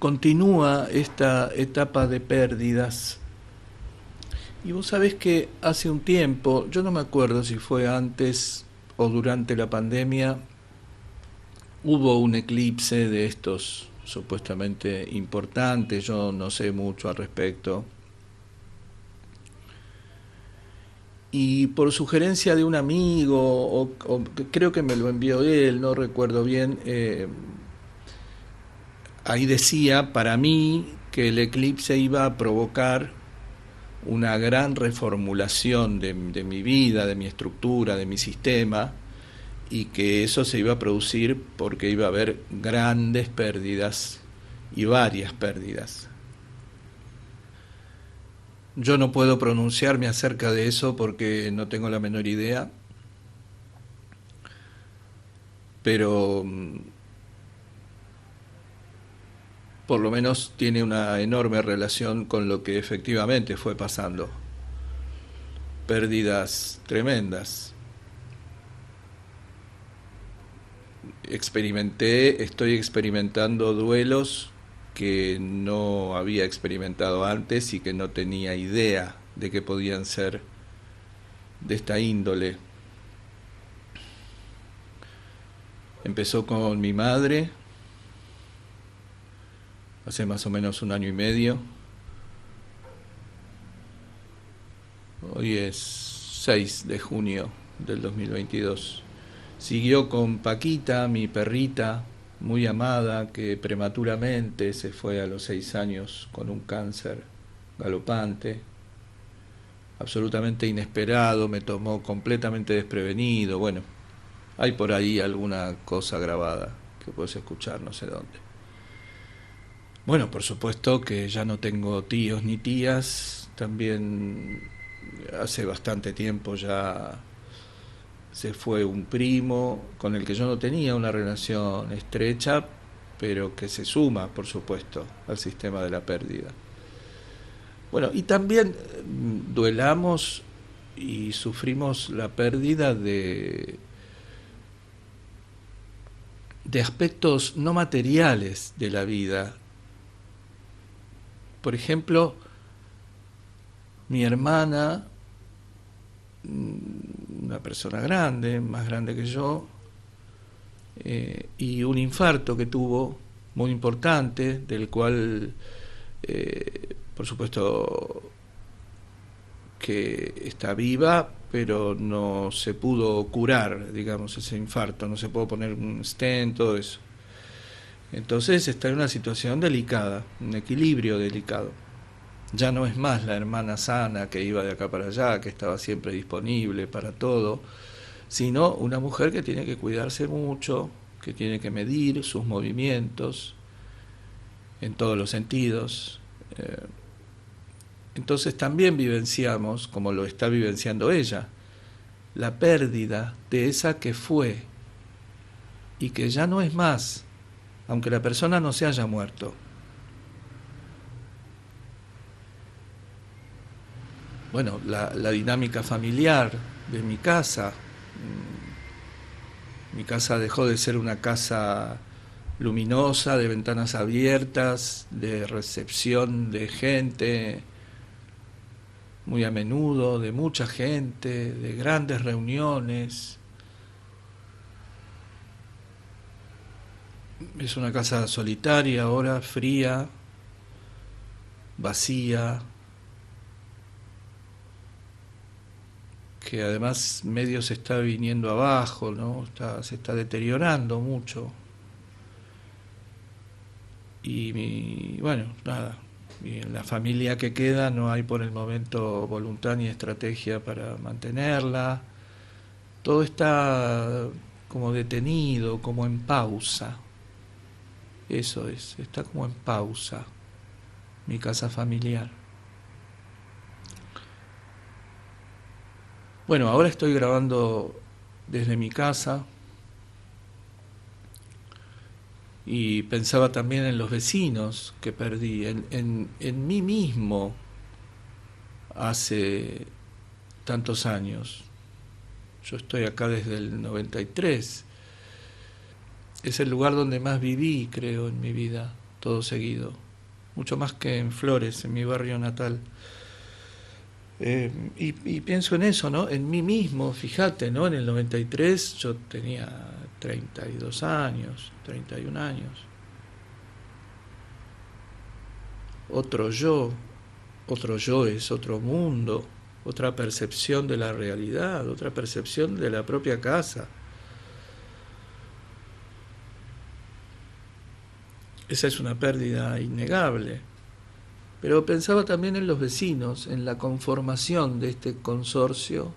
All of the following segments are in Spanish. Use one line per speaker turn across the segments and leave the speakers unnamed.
continúa esta etapa de pérdidas. Y vos sabés que hace un tiempo, yo no me acuerdo si fue antes o durante la pandemia, hubo un eclipse de estos supuestamente importantes, yo no sé mucho al respecto. Y por sugerencia de un amigo, o creo que me lo envió él, no recuerdo bien, ahí decía para mí que el eclipse iba a provocar una gran reformulación de mi vida, de mi estructura, de mi sistema, y que eso se iba a producir porque iba a haber grandes pérdidas y varias pérdidas. Yo no puedo pronunciarme acerca de eso porque no tengo la menor idea, pero por lo menos tiene una enorme relación con lo que efectivamente fue pasando. Pérdidas tremendas. Estoy experimentando duelos que no había experimentado antes y que no tenía idea de que podían ser de esta índole. Empezó con mi madre hace más o menos un año y medio. Hoy es 6 de junio del 2022. Siguió con Paquita, mi perrita, muy amada, que prematuramente se fue a los 6 años con un cáncer galopante, absolutamente inesperado, me tomó completamente desprevenido. Bueno, hay por ahí alguna cosa grabada que puedes escuchar, no sé dónde. Bueno, por supuesto que ya no tengo tíos ni tías, también hace bastante tiempo ya se fue un primo con el que yo no tenía una relación estrecha, pero que se suma, por supuesto, al sistema de la pérdida. Bueno, y también duelamos y sufrimos la pérdida de aspectos no materiales de la vida. Por ejemplo, mi hermana, una persona grande, más grande que yo, y un infarto que tuvo muy importante, del cual, por supuesto, que está viva, pero no se pudo curar, digamos, ese infarto, no se pudo poner un stent, todo eso. Entonces está en una situación delicada, un equilibrio delicado. Ya no es más la hermana sana que iba de acá para allá, que estaba siempre disponible para todo, sino una mujer que tiene que cuidarse mucho, que tiene que medir sus movimientos en todos los sentidos. Entonces también vivenciamos, como lo está vivenciando ella, la pérdida de esa que fue y que ya no es más, aunque la persona no se haya muerto. Bueno, la dinámica familiar de mi casa dejó de ser una casa luminosa, de ventanas abiertas, de recepción de gente muy a menudo, de mucha gente, de grandes reuniones. Es una casa solitaria ahora, fría, vacía, que además medio se está viniendo abajo, ¿no? Se está deteriorando mucho. Bueno, nada, y en la familia que queda no hay por el momento voluntad ni estrategia para mantenerla. Todo está como detenido, como en pausa. Eso es, está como en pausa mi casa familiar. Bueno, ahora estoy grabando desde mi casa y pensaba también en los vecinos que perdí, en mí mismo hace tantos años. Yo estoy acá desde el 93. Es el lugar donde más viví, creo, en mi vida. todo seguido, mucho más que en Flores, en mi barrio natal. Y pienso en eso, ¿no? En mí mismo, fíjate, ¿no? En el 93 yo tenía 32 años, 31 años. Otro yo, otro yo es otro mundo, otra percepción de la realidad, otra percepción de la propia casa. Esa es una pérdida innegable. Pero pensaba también en los vecinos, en la conformación de este consorcio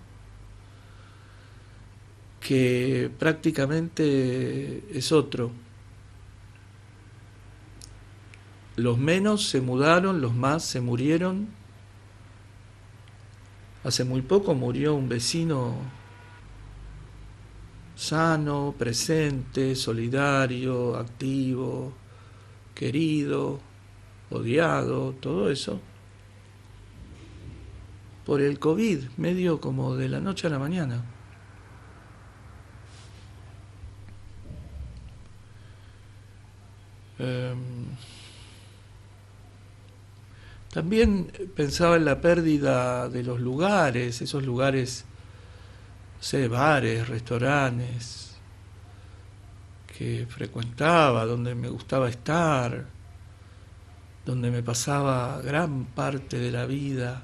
que prácticamente es otro. Los menos se mudaron, los más se murieron. Hace muy poco murió un vecino sano, presente, solidario, activo, querido, odiado, todo eso, por el COVID, medio como de la noche a la mañana. También pensaba en la pérdida de los lugares, esos lugares, no sé, bares, restaurantes, que frecuentaba, donde me gustaba estar, donde me pasaba gran parte de la vida.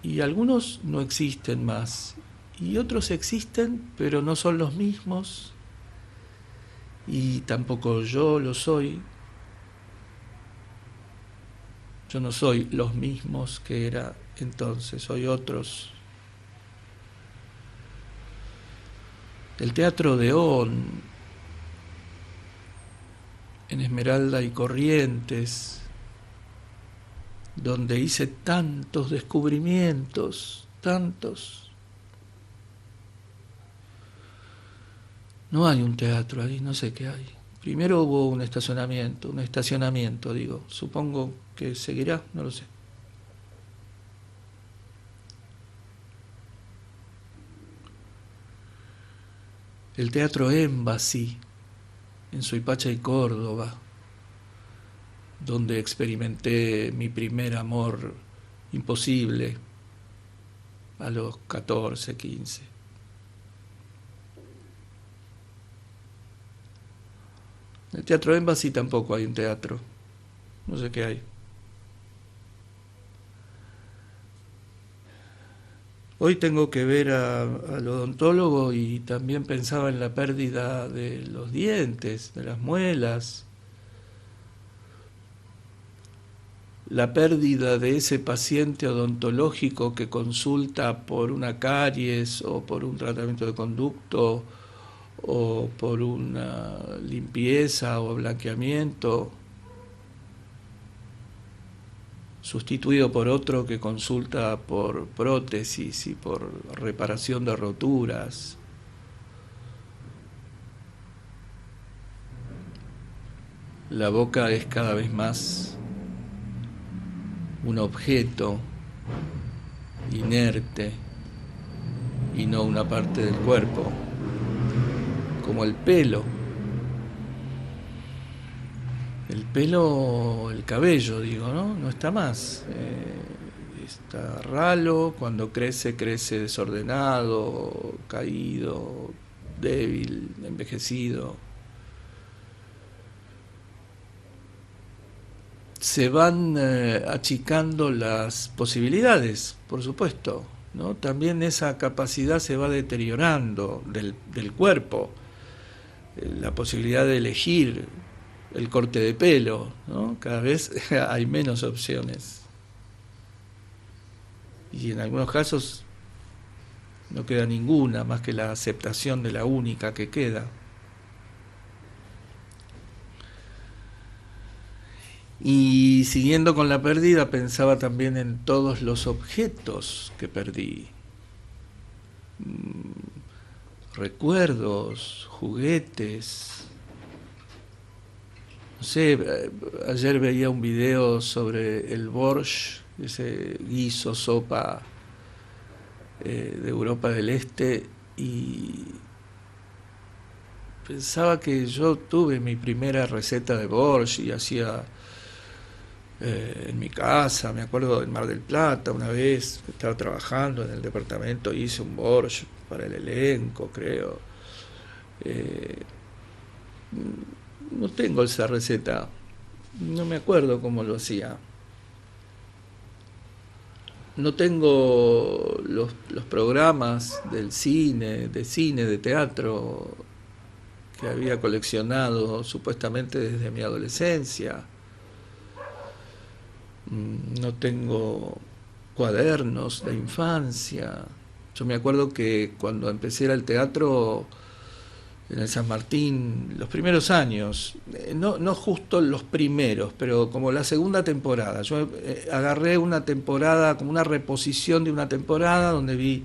Y algunos no existen más, y otros existen, pero no son los mismos, y tampoco yo lo soy. Yo no soy los mismos que era entonces, soy otros. El Teatro Deón, en Esmeralda y Corrientes, donde hice tantos descubrimientos, tantos. No hay un teatro ahí, no sé qué hay. Primero hubo un estacionamiento digo, supongo que seguirá, no lo sé. El Teatro Embassy, en Suipacha y Córdoba, donde experimenté mi primer amor imposible a los 14, 15. En el Teatro Embassy tampoco hay un teatro, no sé qué hay. Hoy tengo que ver al odontólogo y también pensaba en la pérdida de los dientes, de las muelas, la pérdida de ese paciente odontológico que consulta por una caries o por un tratamiento de conducto o por una limpieza o blanqueamiento, sustituido por otro que consulta por prótesis y por reparación de roturas. La boca es cada vez más un objeto inerte y no una parte del cuerpo, como el pelo. El pelo, el cabello, digo, ¿no? No está más. Está ralo, cuando crece, crece desordenado, caído, débil, envejecido. Se van achicando las posibilidades, por supuesto, ¿no? También esa capacidad se va deteriorando del cuerpo, la posibilidad de elegir el corte de pelo, ¿no? Cada vez hay menos opciones. Y en algunos casos no queda ninguna más que la aceptación de la única que queda. Y siguiendo con la pérdida, pensaba también en todos los objetos que perdí. Recuerdos, juguetes. No sé, ayer veía un video sobre el borscht, ese guiso, sopa de Europa del Este, y pensaba que yo tuve mi primera receta de borscht y hacía en mi casa, me acuerdo en Mar del Plata, una vez que estaba trabajando en el departamento, hice un borscht para el elenco, creo. Eh, no tengo esa receta, no me acuerdo cómo lo hacía. No tengo los programas del cine, de teatro que había coleccionado supuestamente desde mi adolescencia. No tengo cuadernos de infancia. Yo me acuerdo que cuando empecé a ir al teatro en el San Martín, los primeros años, no justo los primeros, pero como la segunda temporada. Yo agarré una temporada, como una reposición de una temporada, donde vi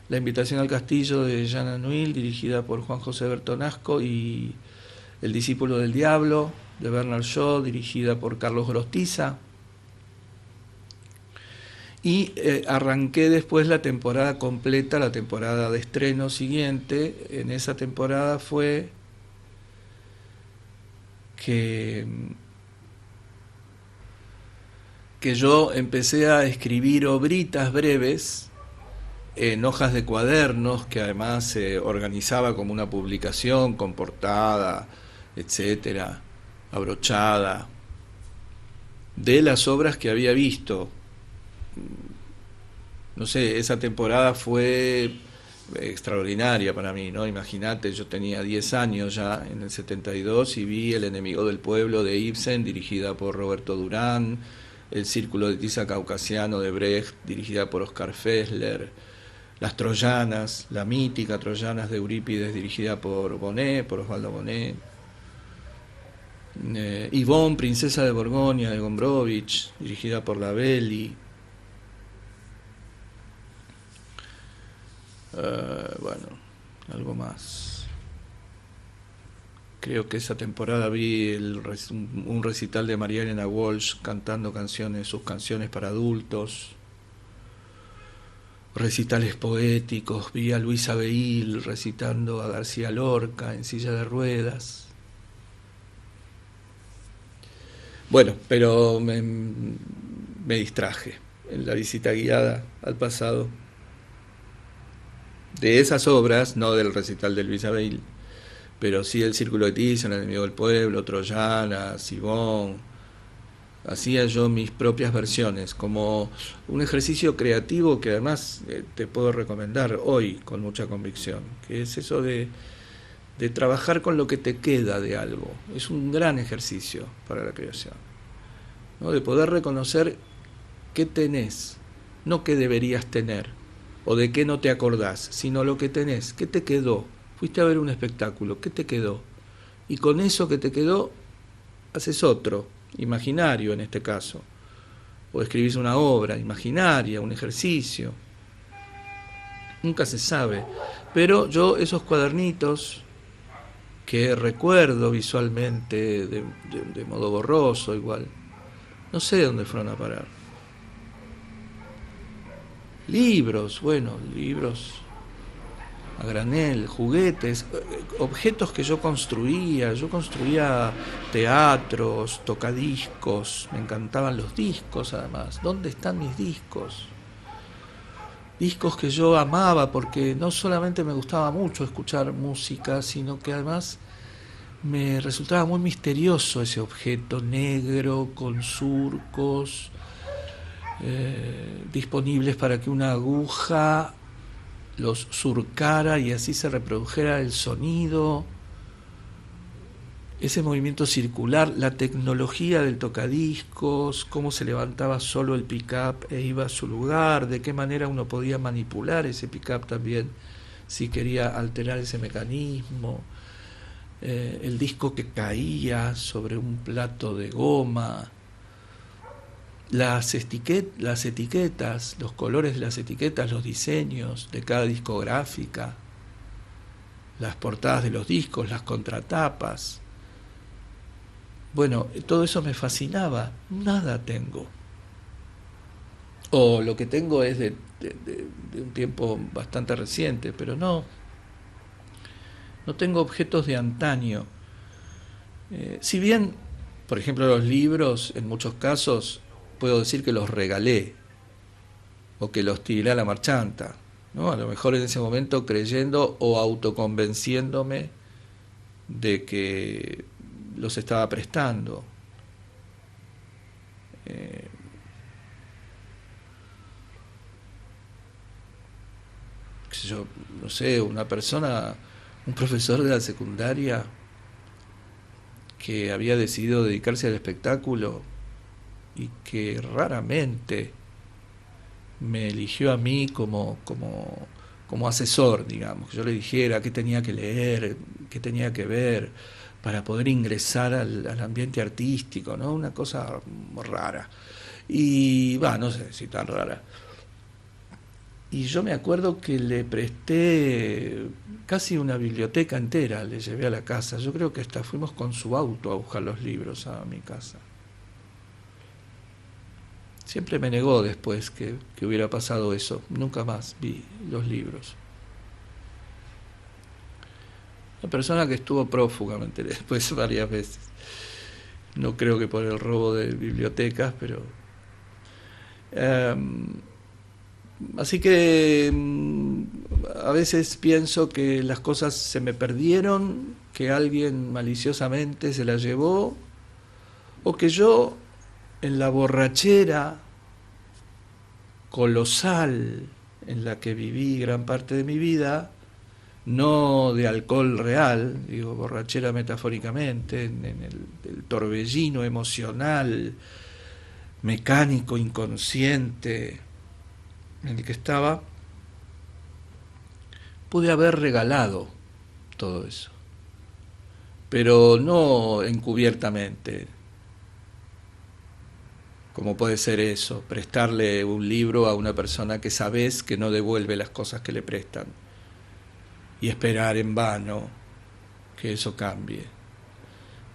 La invitación al castillo de Jean Anouilh, dirigida por Juan José Bertonasco, y El discípulo del diablo, de Bernard Shaw, dirigida por Carlos Grostiza. Y arranqué después la temporada completa, la temporada de estreno siguiente. En esa temporada fue que, que yo empecé a escribir obritas breves en hojas de cuadernos, que además se organizaba como una publicación con portada, etcétera, abrochada, de las obras que había visto. No sé, esa temporada fue extraordinaria para mí, ¿no? Imagínate, yo tenía 10 años ya en el 72 y vi El enemigo del pueblo de Ibsen, dirigida por Roberto Durán, El círculo de tiza caucasiano de Brecht, dirigida por Oscar Fessler, Las troyanas, la mítica Troyanas de Eurípides, dirigida por Bonet, por Osvaldo Bonet, Yvonne, princesa de Borgoña, de Gombrowicz, dirigida por La Belli. Bueno, algo más. Creo que esa temporada vi un recital de María Elena Walsh cantando sus canciones para adultos, recitales poéticos, vi a Luisa Beil recitando a García Lorca en silla de ruedas. Bueno, pero me distraje en la visita guiada al pasado. De esas obras, no del recital de Luisa Beil, pero sí El círculo de tiza, El enemigo del pueblo, Troyana, Sibón. Hacía yo mis propias versiones, como un ejercicio creativo que además te puedo recomendar hoy con mucha convicción, que es eso de trabajar con lo que te queda de algo. Es un gran ejercicio para la creación, ¿no? De poder reconocer qué tenés, no qué deberías tener, o de qué no te acordás, sino lo que tenés, qué te quedó. Fuiste a ver un espectáculo, qué te quedó. Y con eso que te quedó, haces otro, imaginario en este caso. O escribís una obra imaginaria, un ejercicio. Nunca se sabe. Pero yo esos cuadernitos que recuerdo visualmente de modo borroso igual, no sé dónde fueron a parar. Libros, bueno, libros a granel, juguetes, objetos que yo construía teatros, tocadiscos, me encantaban los discos además. ¿Dónde están mis discos? Discos que yo amaba porque no solamente me gustaba mucho escuchar música, sino que además me resultaba muy misterioso ese objeto negro con surcos disponibles para que una aguja los surcara y así se reprodujera el sonido, ese movimiento circular, la tecnología del tocadiscos, cómo se levantaba solo el pick-up e iba a su lugar, de qué manera uno podía manipular ese pick-up también si quería alterar ese mecanismo, el disco que caía sobre un plato de goma, las etiquetas, los colores de las etiquetas, los diseños de cada discográfica, las portadas de los discos, las contratapas. Bueno, todo eso me fascinaba. Nada tengo. O lo que tengo es de un tiempo bastante reciente, pero no no tengo objetos de antaño. Si bien, por ejemplo, los libros, en muchos casos, puedo decir que los regalé o que los tiré a la marchanta, ¿no? A lo mejor en ese momento creyendo o autoconvenciéndome de que los estaba prestando. Qué sé yo, no sé, una persona, un profesor de la secundaria que había decidido dedicarse al espectáculo y que raramente me eligió a mí como asesor, digamos, que yo le dijera qué tenía que leer, qué tenía que ver para poder ingresar al ambiente artístico, ¿no? Una cosa rara. Y va, no sé si tan rara. Y yo me acuerdo que le presté casi una biblioteca entera, le llevé a la casa. Yo creo que hasta fuimos con su auto a buscar los libros a mi casa. Siempre me negó después que hubiera pasado eso. Nunca más vi los libros. Una persona que estuvo prófuga, me enteré después varias veces. No creo que por el robo de bibliotecas, pero... así que a veces pienso que las cosas se me perdieron, que alguien maliciosamente se las llevó, o que yo, en la borrachera colosal en la que viví gran parte de mi vida, no de alcohol real, digo borrachera metafóricamente, en el torbellino emocional, mecánico, inconsciente en el que estaba, pude haber regalado todo eso, pero no encubiertamente, como puede ser eso, prestarle un libro a una persona que sabes que no devuelve las cosas que le prestan y esperar en vano que eso cambie,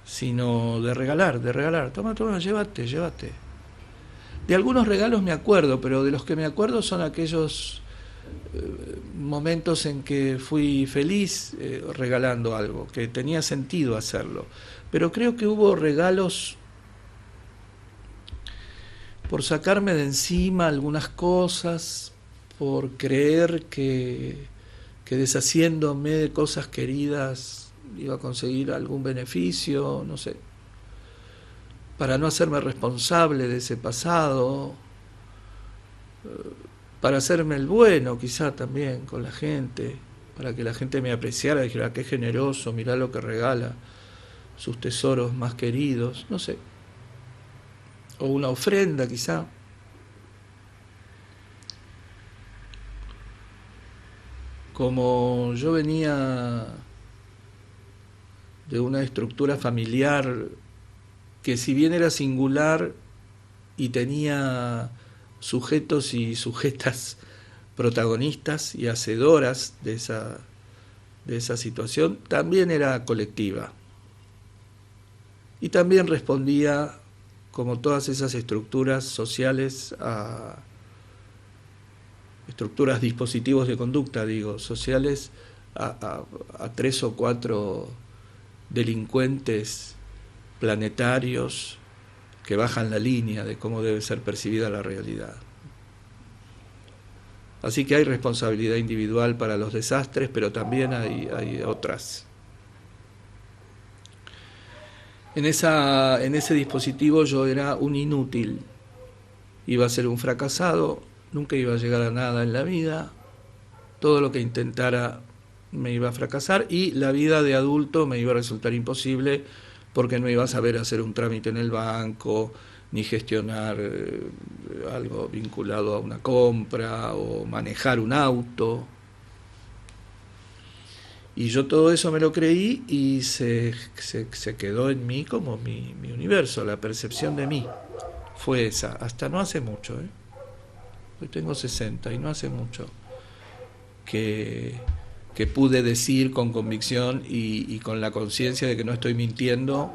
sino de regalar, toma, llévate. De algunos regalos me acuerdo, pero de los que me acuerdo son aquellos momentos en que fui feliz regalando algo, que tenía sentido hacerlo. Pero creo que hubo regalos por sacarme de encima algunas cosas, por creer que deshaciéndome de cosas queridas iba a conseguir algún beneficio, no sé, para no hacerme responsable de ese pasado, para hacerme el bueno quizá también con la gente, para que la gente me apreciara, dijera qué generoso, mirá lo que regala, sus tesoros más queridos, no sé, o una ofrenda quizá. Como yo venía de una estructura familiar que si bien era singular y tenía sujetos y sujetas protagonistas y hacedoras de esa situación, también era colectiva. Y también respondía, como todas esas estructuras sociales, a estructuras, dispositivos de conducta, digo, sociales, a 3 o 4 delincuentes planetarios que bajan la línea de cómo debe ser percibida la realidad. Así que hay responsabilidad individual para los desastres, pero también hay otras. En ese dispositivo yo era un inútil, iba a ser un fracasado, nunca iba a llegar a nada en la vida, todo lo que intentara me iba a fracasar y la vida de adulto me iba a resultar imposible porque no iba a saber hacer un trámite en el banco, ni gestionar algo vinculado a una compra o manejar un auto. Y yo todo eso me lo creí y se quedó en mí como mi universo, la percepción de mí fue esa, hasta no hace mucho, hoy tengo 60 y no hace mucho que pude decir con convicción y con la conciencia de que no estoy mintiendo,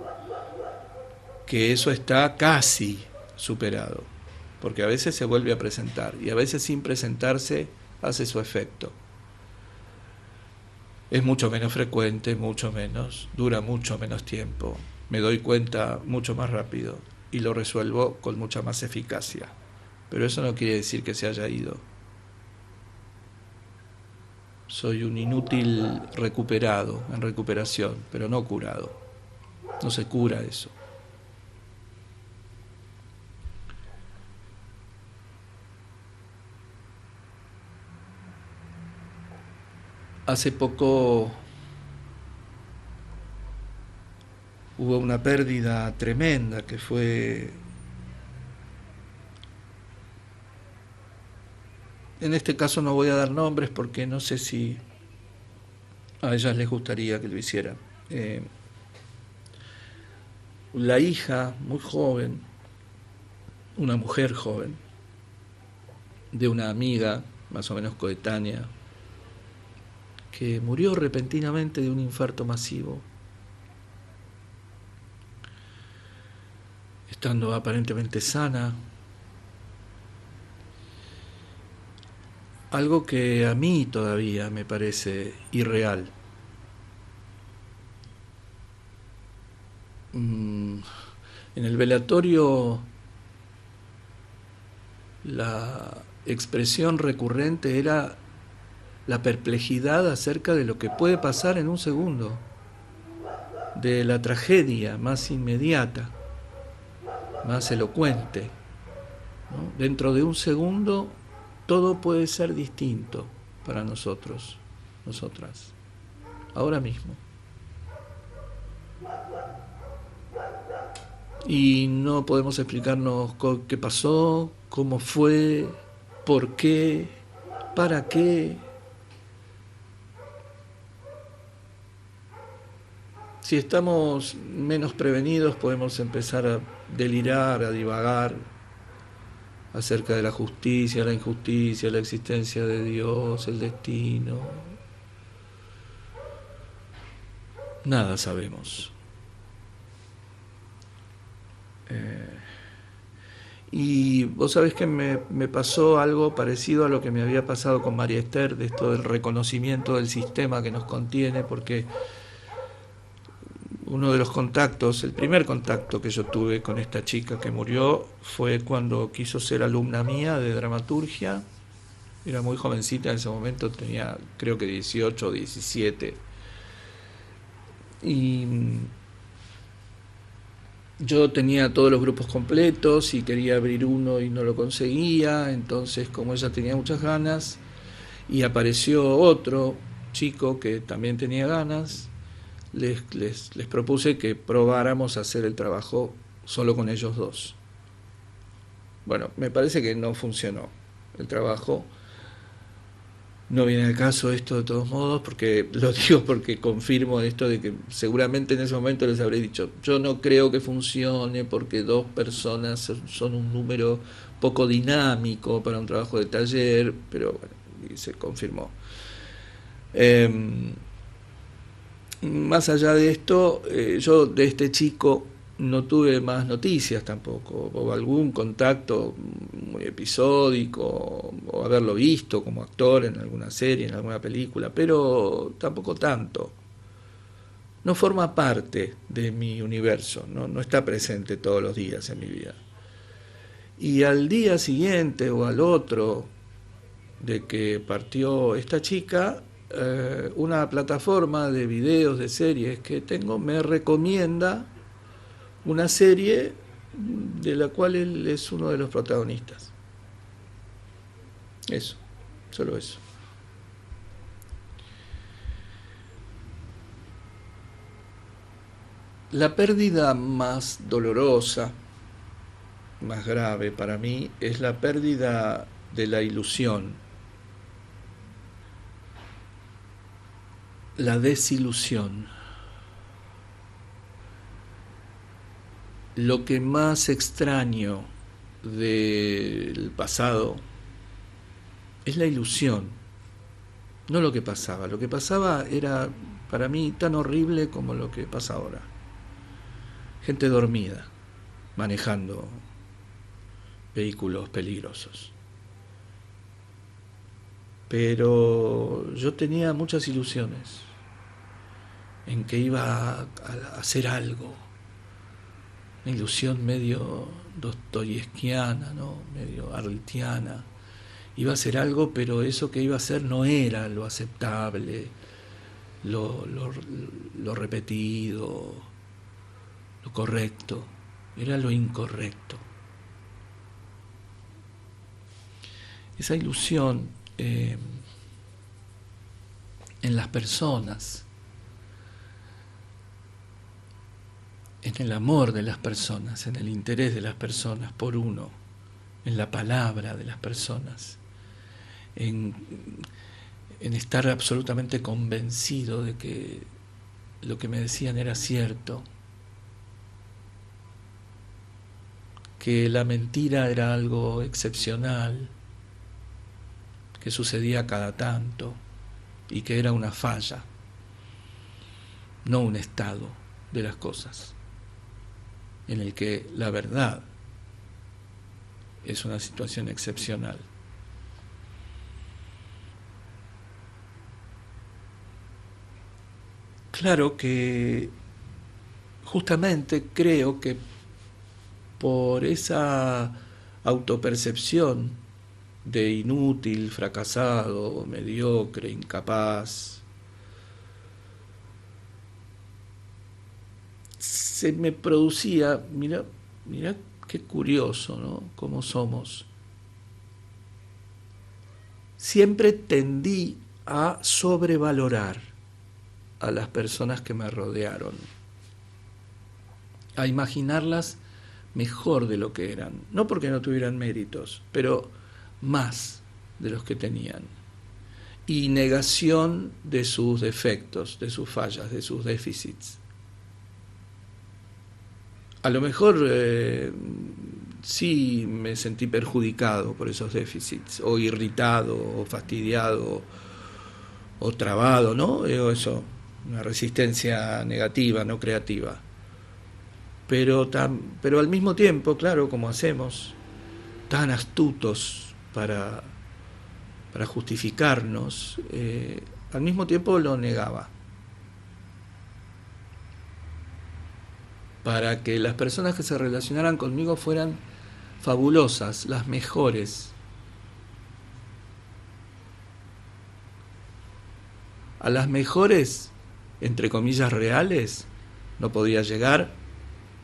que eso está casi superado, porque a veces se vuelve a presentar y a veces sin presentarse hace su efecto. Es mucho menos frecuente, mucho menos, dura mucho menos tiempo, me doy cuenta mucho más rápido y lo resuelvo con mucha más eficacia. Pero eso no quiere decir que se haya ido. Soy un inútil recuperado, en recuperación, pero no curado. No se cura eso. Hace poco hubo una pérdida tremenda que fue, en este caso no voy a dar nombres porque no sé si a ellas les gustaría que lo hiciera. Eh, la hija, muy joven, una mujer joven, de una amiga más o menos coetánea, que murió repentinamente de un infarto masivo, estando aparentemente sana, algo que a mí todavía me parece irreal. En el velatorio la expresión recurrente era la perplejidad acerca de lo que puede pasar en un segundo, de la tragedia más inmediata, más elocuente, ¿no? Dentro de un segundo todo puede ser distinto para nosotros, nosotras, ahora mismo. Y no podemos explicarnos qué pasó, cómo fue, por qué, para qué. Si estamos menos prevenidos podemos empezar a delirar, a divagar acerca de la justicia, la injusticia, la existencia de Dios, el destino. Nada sabemos. Y vos sabés que me pasó algo parecido a lo que me había pasado con María Esther, de esto del reconocimiento del sistema que nos contiene, porque uno de los contactos, el primer contacto que yo tuve con esta chica que murió fue cuando quiso ser alumna mía de dramaturgia. Era muy jovencita en ese momento, tenía creo que 18 o 17. Y yo tenía todos los grupos completos y quería abrir uno y no lo conseguía, entonces como ella tenía muchas ganas y apareció otro chico que también tenía ganas, les propuse que probáramos a hacer el trabajo solo con ellos dos. Bueno, me parece que no funcionó el trabajo. No viene al caso esto de todos modos, porque lo digo porque confirmo esto de que seguramente en ese momento les habré dicho, yo no creo que funcione porque dos personas son un número poco dinámico para un trabajo de taller, pero bueno, y se confirmó. Eh, Más allá de esto, yo de este chico no tuve más noticias tampoco, o algún contacto muy episódico, o haberlo visto como actor en alguna serie, en alguna película, pero tampoco tanto. No forma parte de mi universo, no está presente todos los días en mi vida. Y al día siguiente o al otro de que partió esta chica, una plataforma de videos, de series que tengo, me recomienda una serie de la cual él es uno de los protagonistas. Eso, solo eso. La pérdida más dolorosa, más grave para mí, es la pérdida de la ilusión, la desilusión. Lo que más extraño del pasado es la ilusión, no lo que pasaba. Lo que pasaba era para mí tan horrible como lo que pasa ahora. Gente dormida, manejando vehículos peligrosos. Pero yo tenía muchas ilusiones, en que iba a hacer algo, una ilusión medio dostoyevskiana, ¿no? Medio arletiana. Iba a hacer algo, pero eso que iba a hacer no era lo aceptable, lo repetido, lo correcto, era lo incorrecto. Esa ilusión en las personas, en el amor de las personas, en el interés de las personas por uno, en la palabra de las personas, en estar absolutamente convencido de que lo que me decían era cierto, que la mentira era algo excepcional, que sucedía cada tanto y que era una falla, no un estado de las cosas, en el que la verdad es una situación excepcional. Claro que justamente creo que por esa autopercepción de inútil, fracasado, mediocre, incapaz, se me producía, mira qué curioso, ¿no? Cómo somos. Siempre tendí a sobrevalorar a las personas que me rodearon, a imaginarlas mejor de lo que eran, no porque no tuvieran méritos, pero más de los que tenían, y negación de sus defectos, de sus fallas, de sus déficits. A lo mejor sí me sentí perjudicado por esos déficits, o irritado, o fastidiado, o trabado, ¿no? Eso, una resistencia negativa, no creativa. Pero al mismo tiempo, claro, como hacemos, tan astutos para justificarnos, al mismo tiempo lo negaba. Para que las personas que se relacionaran conmigo fueran fabulosas, las mejores. A las mejores, entre comillas, reales, no podía llegar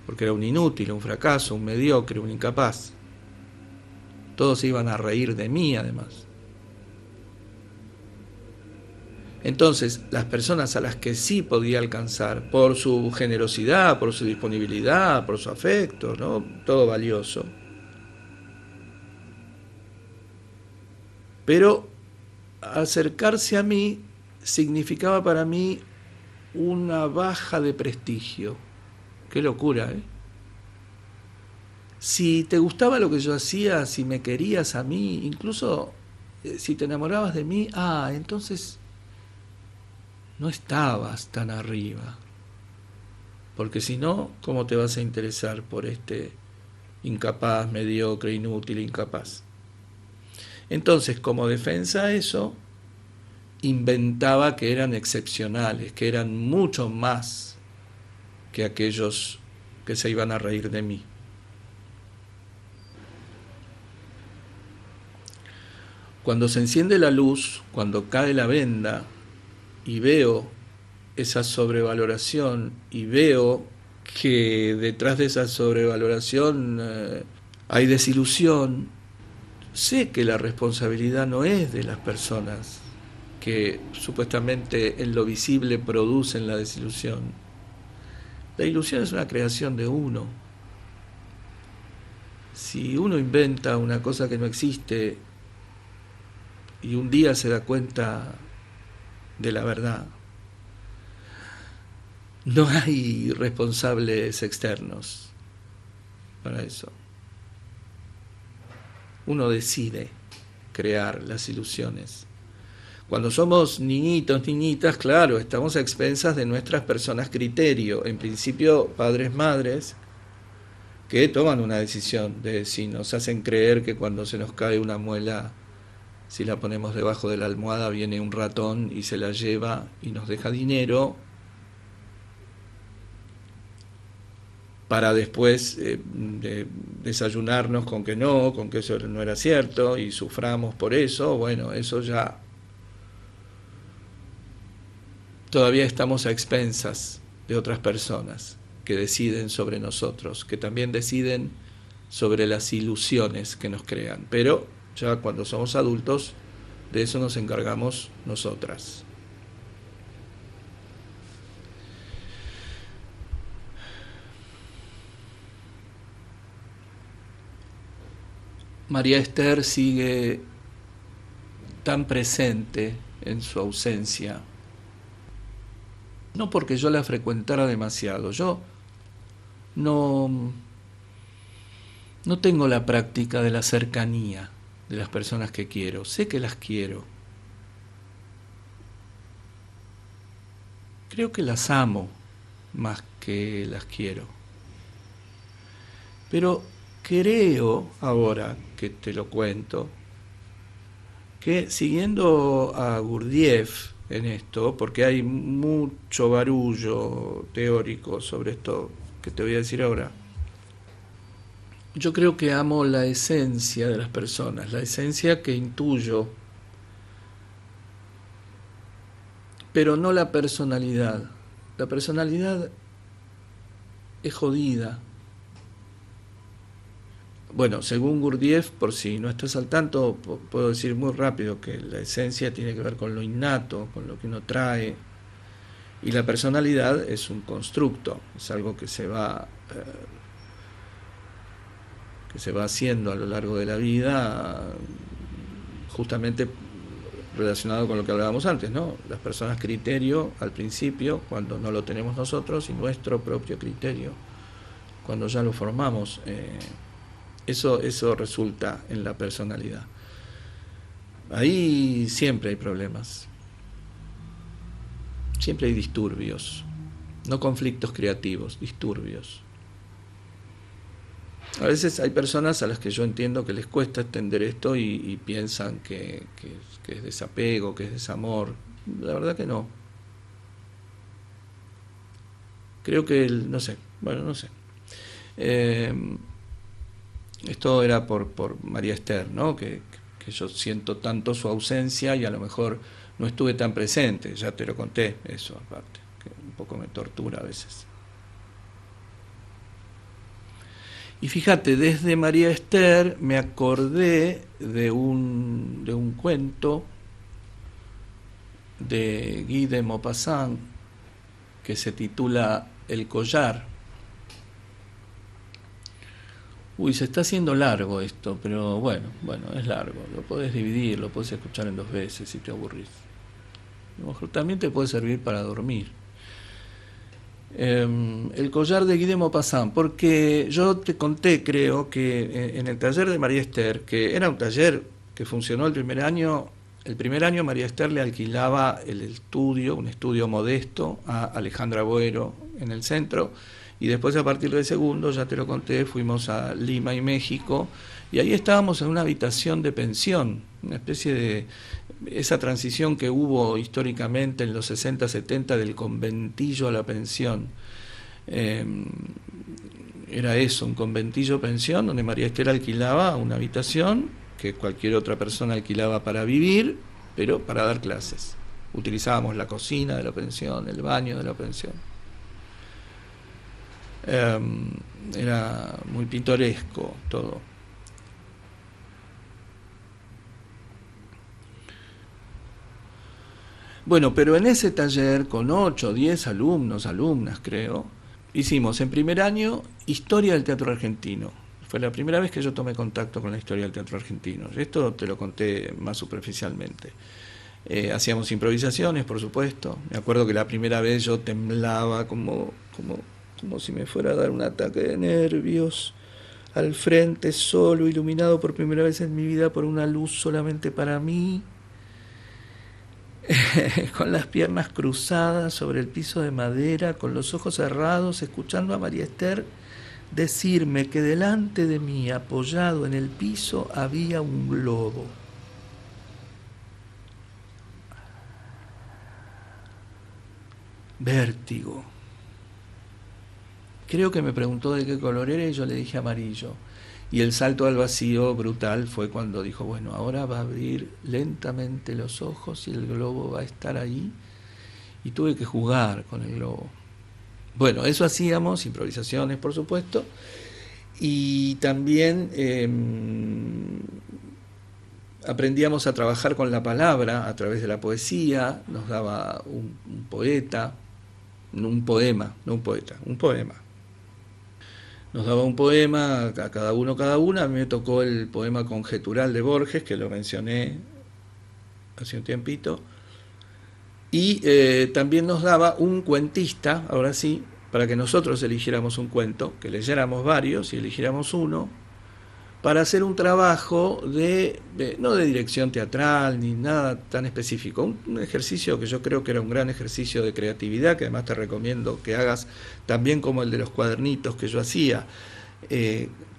porque era un inútil, un fracaso, un mediocre, un incapaz. Todos se iban a reír de mí, además. Entonces, las personas a las que sí podía alcanzar, por su generosidad, por su disponibilidad, por su afecto, ¿no? Todo valioso. Pero acercarse a mí significaba para mí una baja de prestigio. Qué locura, ¿eh? Si te gustaba lo que yo hacía, si me querías a mí, incluso si te enamorabas de mí, entonces no estabas tan arriba. Porque si no, ¿cómo te vas a interesar por este incapaz, mediocre, inútil, incapaz? Entonces, como defensa a eso, inventaba que eran excepcionales, que eran mucho más que aquellos que se iban a reír de mí. Cuando se enciende la luz, cuando cae la venda y veo esa sobrevaloración y veo que detrás de esa sobrevaloración hay desilusión, sé que la responsabilidad no es de las personas que supuestamente en lo visible producen la desilusión. La ilusión es una creación de uno. Si uno inventa una cosa que no existe y un día se da cuenta de la verdad, no hay responsables externos para eso. Uno decide crear las ilusiones. Cuando somos niñitos, niñitas, claro, estamos a expensas de nuestras personas criterio. En principio, padres, madres, que toman una decisión de si nos hacen creer que cuando se nos cae una muela, si la ponemos debajo de la almohada, viene un ratón y se la lleva y nos deja dinero, para después desayunarnos con que no, con que eso no era cierto y suframos por eso, bueno, eso ya todavía estamos a expensas de otras personas que deciden sobre nosotros, que también deciden sobre las ilusiones que nos crean. Pero ya cuando somos adultos, de eso nos encargamos nosotras. María Esther sigue tan presente en su ausencia. No porque yo la frecuentara demasiado, yo no tengo la práctica de la cercanía de las personas que quiero. Sé que las quiero. Creo que las amo más que las quiero. Pero creo, ahora que te lo cuento, que siguiendo a Gurdjieff en esto, porque hay mucho barullo teórico sobre esto que te voy a decir ahora, yo creo que amo la esencia de las personas, la esencia que intuyo, pero no la personalidad. La personalidad es jodida. Bueno, según Gurdjieff, por si no estás al tanto, puedo decir muy rápido que la esencia tiene que ver con lo innato, con lo que uno trae, y la personalidad es un constructo, es algo que se va haciendo a lo largo de la vida, justamente relacionado con lo que hablábamos antes, ¿no? Las personas criterio al principio, cuando no lo tenemos nosotros, y nuestro propio criterio, cuando ya lo formamos. Eso resulta en la personalidad. Ahí siempre hay problemas, siempre hay disturbios, no conflictos creativos, disturbios. A veces hay personas a las que yo entiendo que les cuesta entender esto y piensan que es desapego, que es desamor. La verdad que no. Creo que, no sé, esto era por María Esther, ¿no? Que yo siento tanto su ausencia y a lo mejor no estuve tan presente, ya te lo conté eso aparte, que un poco me tortura a veces. Y fíjate, desde María Esther me acordé de un cuento de Guy de Maupassant que se titula El collar. Uy, se está haciendo largo esto, pero bueno, es largo. Lo podés dividir, lo podés escuchar en 2 veces si te aburrís. A lo mejor también te puede servir para dormir. El collar de Guy de Maupassant, porque yo te conté, creo, que en el taller de María Esther, que era un taller que funcionó el primer año María Esther le alquilaba el estudio, un estudio modesto, a Alejandra Boero en el centro, y después a partir del segundo, ya te lo conté, fuimos a Lima y México, y ahí estábamos en una habitación de pensión, una especie de esa transición que hubo históricamente en los 60, 70 del conventillo a la pensión. Era eso, un conventillo pensión donde María Esther alquilaba una habitación que cualquier otra persona alquilaba para vivir, pero para dar clases. Utilizábamos la cocina de la pensión, el baño de la pensión. Era muy pintoresco todo. Bueno, pero en ese taller, con 8 o 10 alumnos, alumnas creo, hicimos en primer año Historia del Teatro Argentino. Fue la primera vez que yo tomé contacto con la historia del teatro argentino. Esto te lo conté más superficialmente. Hacíamos improvisaciones, por supuesto. Me acuerdo que la primera vez yo temblaba como si me fuera a dar un ataque de nervios. Al frente, solo, iluminado por primera vez en mi vida por una luz solamente para mí. Con las piernas cruzadas sobre el piso de madera, con los ojos cerrados, escuchando a María Esther decirme que delante de mí, apoyado en el piso, había un globo. Vértigo. creo que me preguntó de qué color era y yo le dije amarillo. Y el salto al vacío brutal fue cuando dijo, bueno, ahora va a abrir lentamente los ojos y el globo va a estar ahí. Y tuve que jugar con el globo. Bueno, eso hacíamos, improvisaciones por supuesto, y también aprendíamos a trabajar con la palabra a través de la poesía. Nos daba un poeta, un poema, no un poeta, un poema. Nos daba un poema a cada uno, cada una. A mí me tocó el poema conjetural de Borges, que lo mencioné hace un tiempito. Y también nos daba un cuentista, ahora sí, para que nosotros eligiéramos un cuento, que leyéramos varios y eligiéramos uno, para hacer un trabajo no de dirección teatral ni nada tan específico, un ejercicio que yo creo que era un gran ejercicio de creatividad, que además te recomiendo que hagas también como el de los cuadernitos que yo hacía,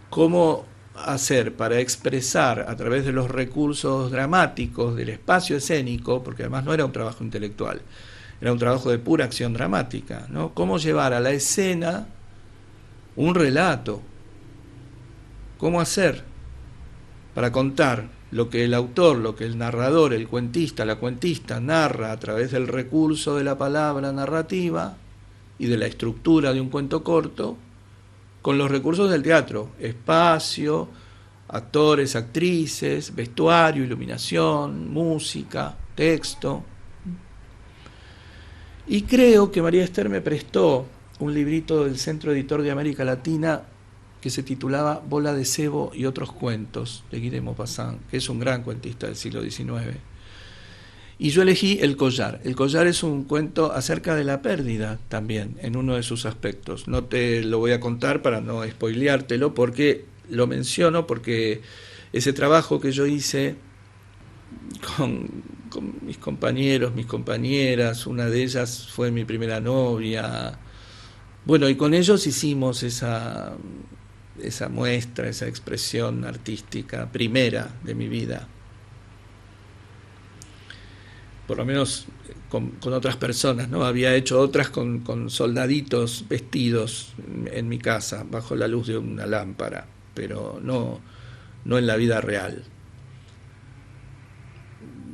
cómo hacer para expresar a través de los recursos dramáticos del espacio escénico, porque además no era un trabajo intelectual, era un trabajo de pura acción dramática, ¿no? Cómo llevar a la escena un relato, cómo hacer para contar lo que el autor, lo que el narrador, el cuentista, la cuentista narra a través del recurso de la palabra narrativa y de la estructura de un cuento corto, con los recursos del teatro, espacio, actores, actrices, vestuario, iluminación, música, texto. Y creo que María Esther me prestó un librito del Centro Editor de América Latina que se titulaba Bola de Cebo y otros cuentos, de Guy de Maupassant, que es un gran cuentista del siglo XIX. Y yo elegí El Collar. El Collar es un cuento acerca de la pérdida también, en uno de sus aspectos. No te lo voy a contar para no spoileártelo, porque lo menciono porque ese trabajo que yo hice con mis compañeros, mis compañeras, una de ellas fue mi primera novia. Bueno, y con ellos hicimos esa muestra, esa expresión artística primera de mi vida. Por lo menos con otras personas, ¿no? Había hecho otras con soldaditos vestidos en mi casa, bajo la luz de una lámpara, pero no en la vida real.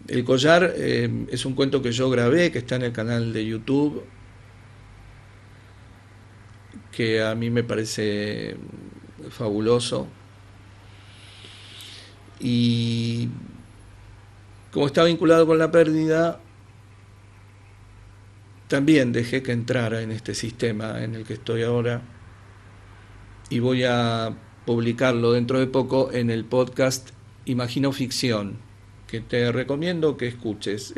El Collar es un cuento que yo grabé, que está en el canal de YouTube, que a mí me parece fabuloso. Y como está vinculado con la pérdida, también dejé que entrara en este sistema en el que estoy ahora, y voy a publicarlo dentro de poco en el podcast Imagino Ficción, que te recomiendo que escuches.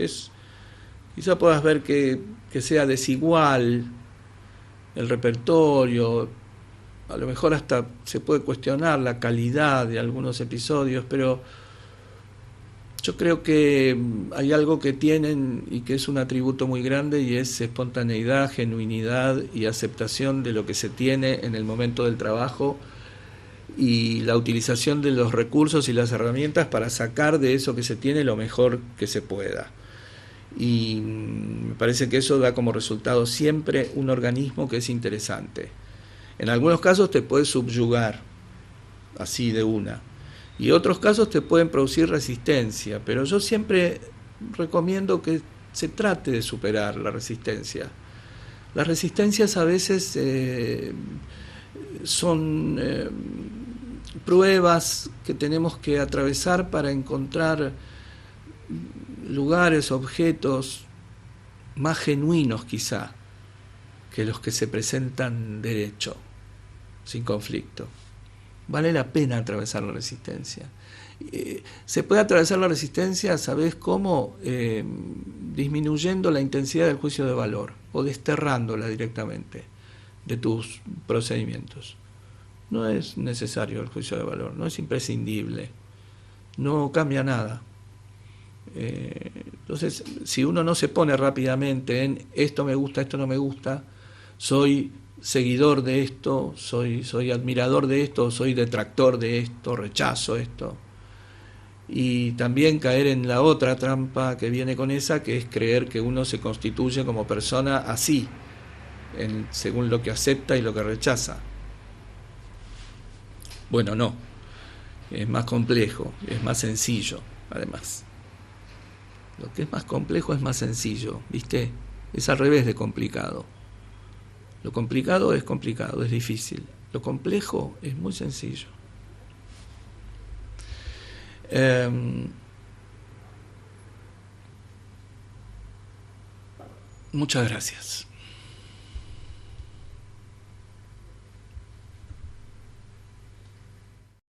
Quizá puedas ver que sea desigual el repertorio, a lo mejor hasta se puede cuestionar la calidad de algunos episodios, pero yo creo que hay algo que tienen y que es un atributo muy grande, y es espontaneidad, genuinidad y aceptación de lo que se tiene en el momento del trabajo, y la utilización de los recursos y las herramientas para sacar de eso que se tiene lo mejor que se pueda. Y me parece que eso da como resultado siempre un organismo que es interesante. En algunos casos te puede subyugar, así de una, y otros casos te pueden producir resistencia, pero yo siempre recomiendo que se trate de superar la resistencia. Las resistencias a veces son pruebas que tenemos que atravesar para encontrar lugares, objetos más genuinos quizá que los que se presentan derecho, sin conflicto. Vale la pena atravesar la resistencia. Se puede atravesar la resistencia, ¿sabes cómo? Disminuyendo la intensidad del juicio de valor o desterrándola directamente de tus procedimientos. No es necesario el juicio de valor, no es imprescindible, no cambia nada. Entonces, si uno no se pone rápidamente en esto me gusta, esto no me gusta, soy seguidor de esto, soy admirador de esto, soy detractor de esto, rechazo esto, y también caer en la otra trampa que viene con esa, que es creer que uno se constituye como persona así, según lo que acepta y lo que rechaza. Bueno, no, es más complejo, es más sencillo, además. Lo que es más complejo es más sencillo, ¿viste? Es al revés de complicado. Lo complicado, es difícil. Lo complejo es muy sencillo. Muchas gracias.